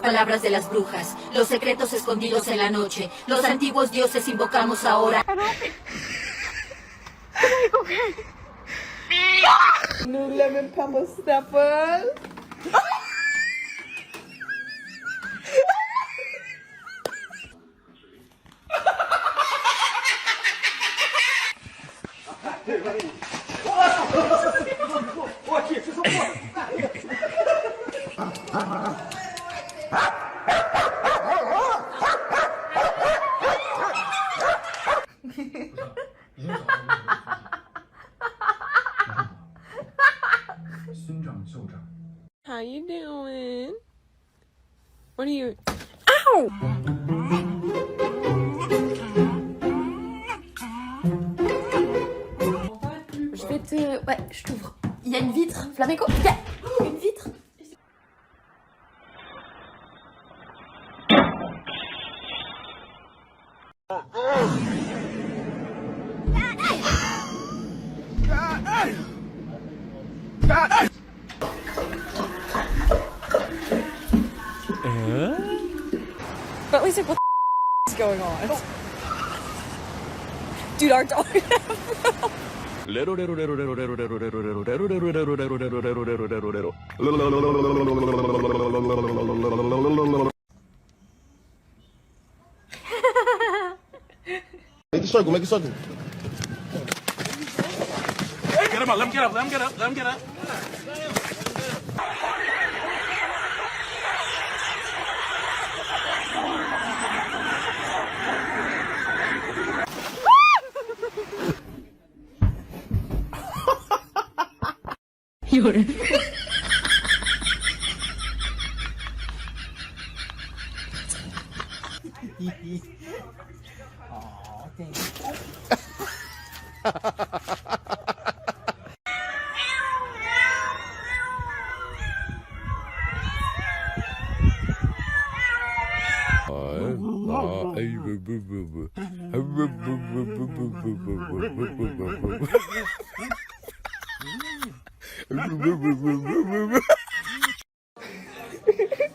palabras de las brujas, los secretos escondidos en la noche, los antiguos dioses invocamos ahora. Nu lemon pamper snapper. How you doing? What are you? Ow! Je vais te... Ouais, je t'ouvre. Il y a une vitre. Flamenco, viens. Une vitre. But Lisa, what the is going on? Dude, our dog. Make a circle, make a circle. Get him up, let him get up, let him get up, let him get up.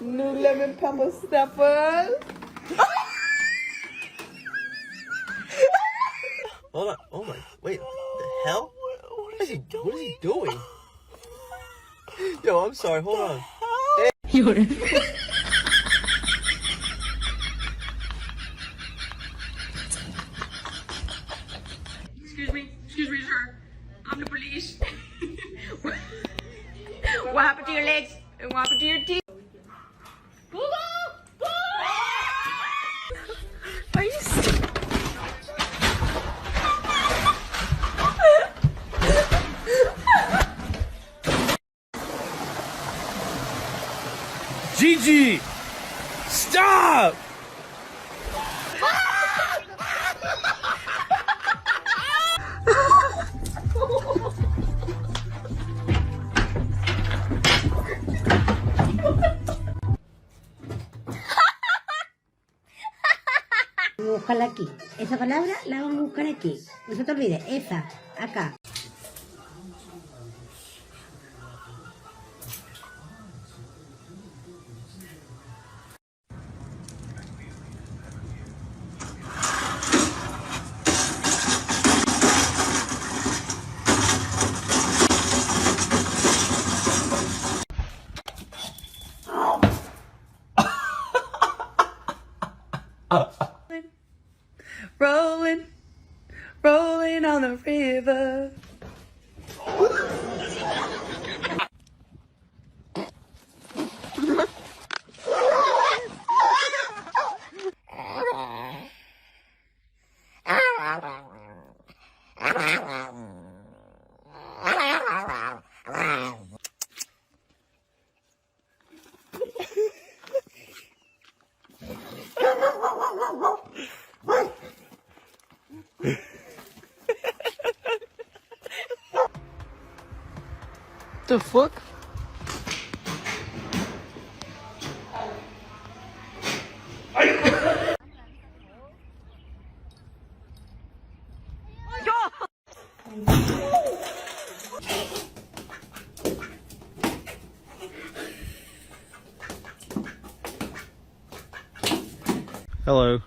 Nu lemon pamper snapper. Hold on. Oh my. Wait. The hell? What is he doing? Yo, I'm sorry. Hold on. Excuse me, sir. I'm the police. What happened to your legs? And what happened to your teeth? Are you serious? Gigi! Stop! Búscala aquí. Esa palabra la vamos a buscar aquí. No se te olvide. Esa. Acá. Rolling, rolling on the river. The fuck? Hello.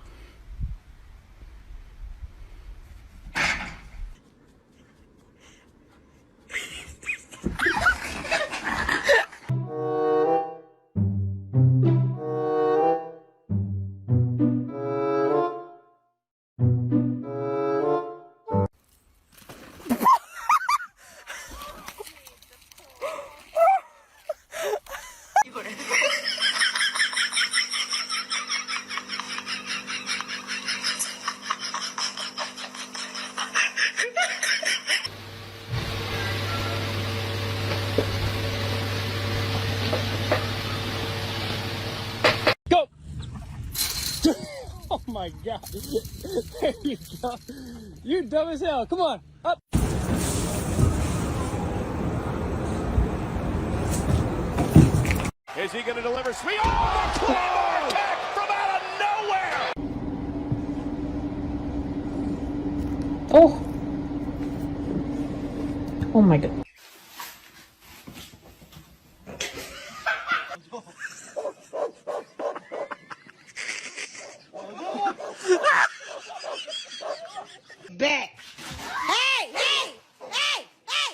Go! Oh my god. There you go. You're dumb as hell. Come on. Up. Is he going to deliver? Sweet. Oh, the Claymore kick from out of nowhere. Oh. Oh my god. Back. Hey, hey, hey, hey.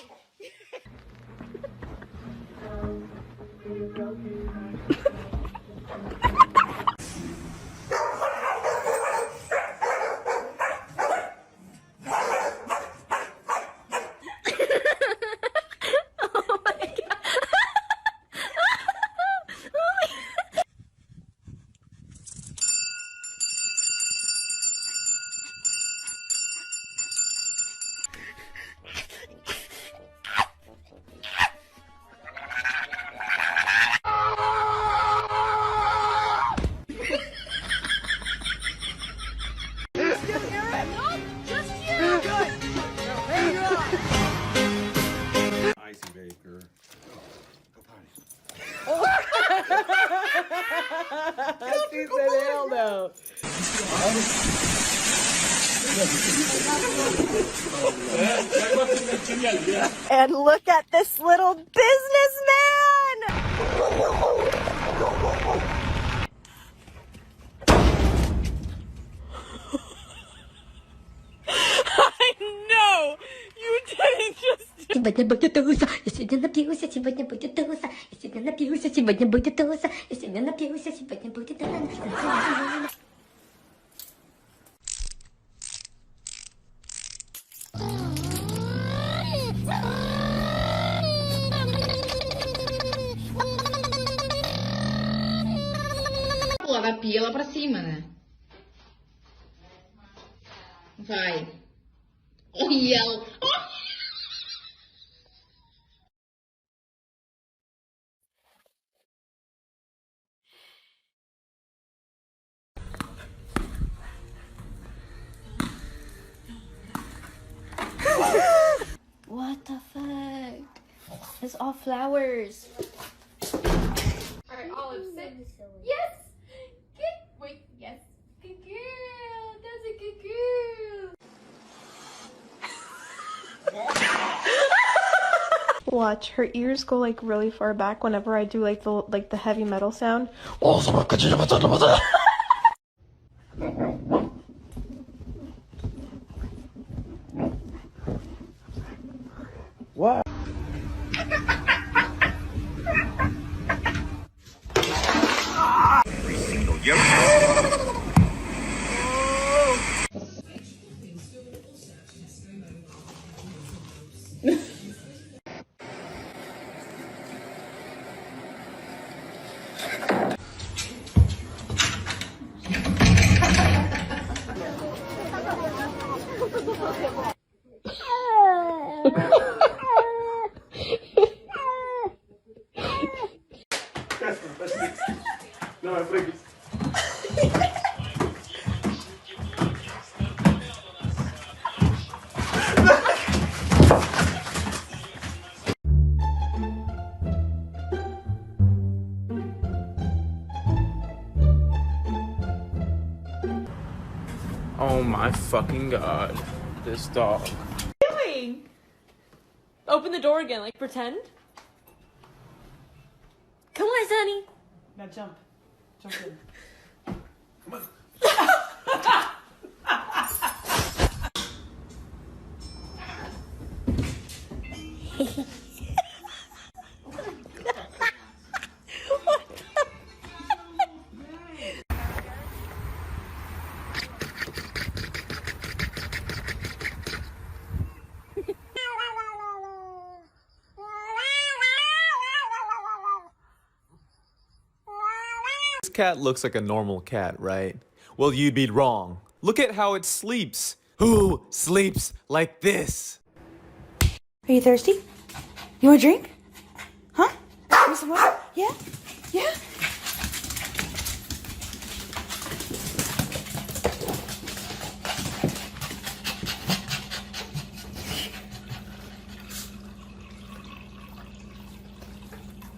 Icy Baker. Go potty. She said hell no. And look at this little businessman! I know! You didn't just do. Сегодня будет туса, я сегодня напьюся, сегодня будет туса, я сегодня напьюся, сегодня будет туса, я сегодня напьюся, сегодня будет туса. Pular da pia lá pra cima, né? Vai. Olha ela. What the fuck? It's all flowers. Alright, Olive, sit. Yes! Good. Wait, yes. Good girl. That's a good girl. Watch, her ears go like really far back whenever I do like the heavy metal sound. What? Every single No, I'm freaking. Oh my fucking god. This dog. What are you doing? Open the door again, like pretend. Come on, Sonny. Now jump. Jump in. Come on. cat looks like a normal cat, right? Well, you'd be wrong. Look at how it sleeps. Who sleeps like this? Are you thirsty? You want a drink? Huh? Want some water? Yeah? Yeah?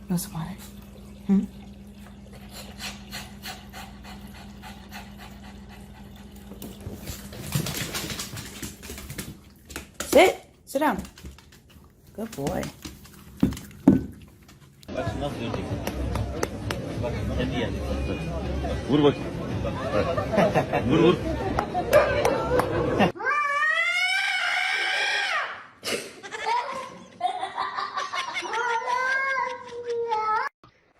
You want some water? Hmm? Sit. Sit down. Good boy. Vur bak. Vur vur.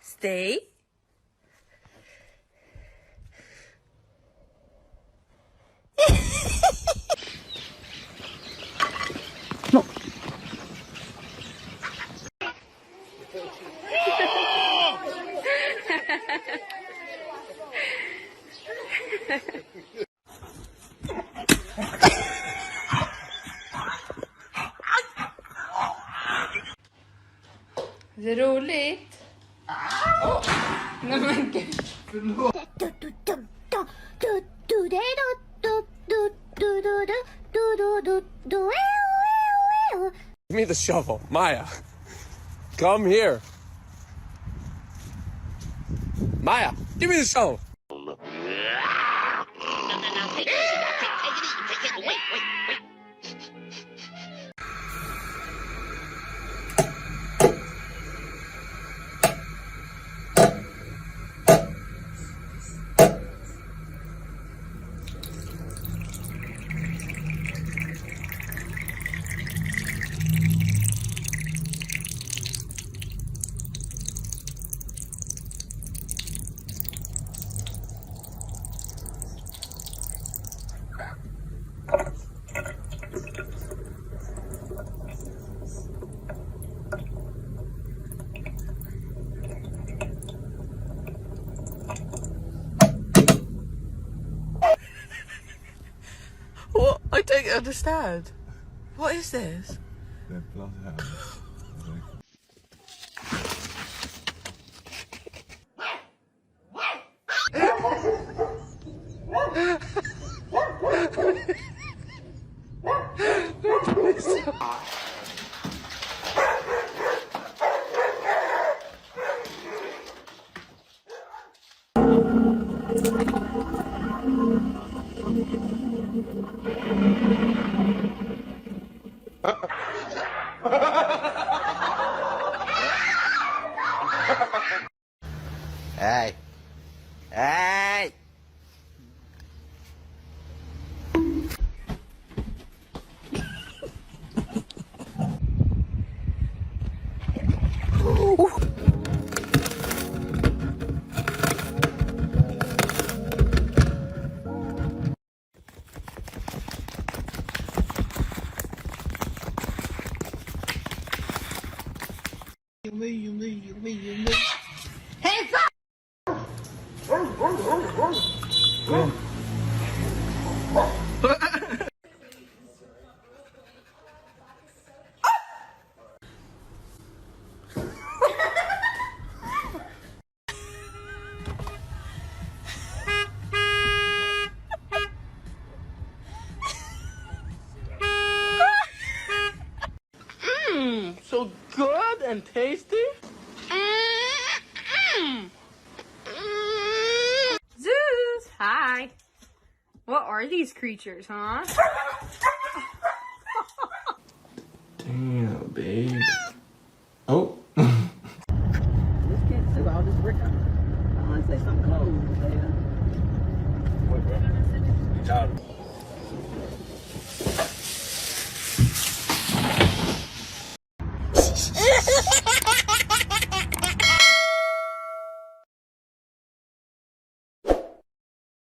Stay. Det är roligt. Nej men gud. Give me the shovel. Maya, come here. Maya, give me the shovel. What? I don't understand. What is this? Hey. Hey. Hands up! So good and tasty. Zeus, hi. What are these creatures, huh? Damn, babe. Oh. This kid took all this brick out. I want to say something close, man. Good job.